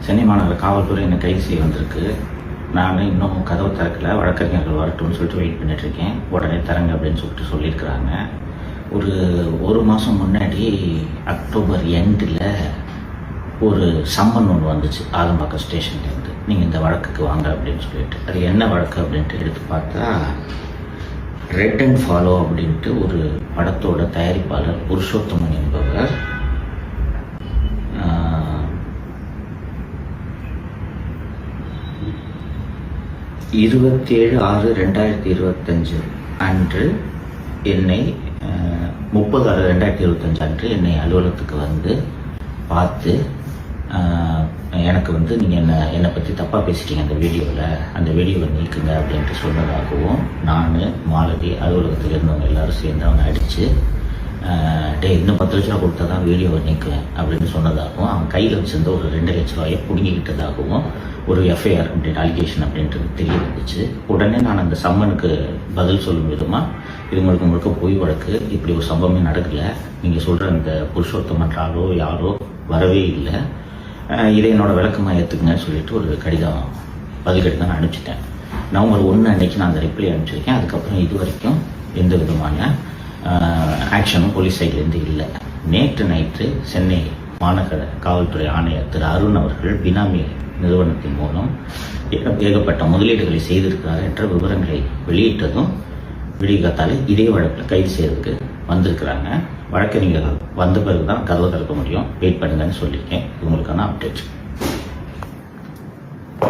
சென்னை மாநகர காவல்துறை என்னை கைது செய்ய வந்திருக்கு. நான் இன்னும் கதவை திறக்கல, வழக்கறிஞர்கள் வரட்டும்னு சொல்லிட்டு வெயிட் பண்ணிட்டுருக்கேன். உடனே தரங்க அப்படின்னு சொல்லிட்டு சொல்லியிருக்கிறாங்க. ஒரு மாதம் முன்னாடி அக்டோபர் எண்டில் ஒரு சம்மன் ஒன்று வந்துச்சு ஆலம்பாக்கம் ஸ்டேஷன்லேருந்து, நீங்கள் இந்த வழக்குக்கு வாங்க அப்படின்னு சொல்லிட்டு. அது என்ன வழக்கு அப்படின்ட்டு எடுத்து பார்த்தா, ரெட் அண்ட் ஃபாலோ அப்படின்ட்டு ஒரு படத்தோட தயாரிப்பாளர் புருஷோத்தமன் என்பவர் 27/6/2025 அன்று என்னை 30/6/2025 அன்று என்னை அலுவலகத்துக்கு வந்து பார்த்து, எனக்கு வந்து நீங்கள் என்னை பற்றி தப்பாக பேசிட்டீங்க அந்த வீடியோவில், அந்த வீடியோவை நீக்குங்க அப்படின்ட்டு சொன்னதாகவும், நான் மாலதி அலுவலகத்தில் இருந்தவங்க எல்லோரும் சேர்ந்து அவனை அடித்து, இன்னும் 10 லட்ச ரூபா கொடுத்தா தான் வீடியோவை நீக்குவேன் அப்படின்னு சொன்னதாகவும், அவன் கையில் வச்சிருந்த ஒரு 2 லட்ச ரூபாயை பிடுங்கிக்கிட்டதாகவும் ஒரு எஃப்ஐஆர் அப்படின்ட்டு அலிகேஷன் அப்படின்றது தெரிய வந்துச்சு. உடனே நான் அந்த சம்மனுக்கு பதில் சொல்லும் விதமாக, இது முழுக்க பொய் வழக்கு, இப்படி ஒரு சம்பவமே நடக்கலை, நீங்கள் சொல்கிற அந்த புருஷோத்தமன்றாலோ யாரோ வரவே இல்லை, இதை என்னோட விளக்கமாக ஏற்றுக்குங்கன்னு சொல்லிட்டு ஒரு பதில் கடிதம் நான் அனுப்பிச்சிட்டேன். நவம்பர் 1 அன்னைக்கு நான் அந்த ரிப்ளை அனுப்பிச்சிருக்கேன். அதுக்கப்புறம் இது வரைக்கும் எந்த விதமான ஆக்ஷனும் போலீஸ் சைட்லேருந்து இல்லை. நேற்று நைட்டு சென்னை மாநகர காவல்துறை ஆணையர் திரு அருண் அவர்கள் பினாமி நிறுவனத்தின் மூலம் ஏகப்பட்ட முதலீடுகளை செய்திருக்கிறார் என்ற விவரங்களை வெளியிட்டதும் விடிகாத்தால் இதே வழக்கில் கைது செய்யறதுக்கு வந்திருக்கிறாங்க. வழக்கறிஞர்கள் வந்த பிறகு தான் கதவை திறக்க முடியும், வெயிட் பண்ணுங்கன்னு சொல்லியிருக்கேன். உங்களுக்கான அப்டேட்.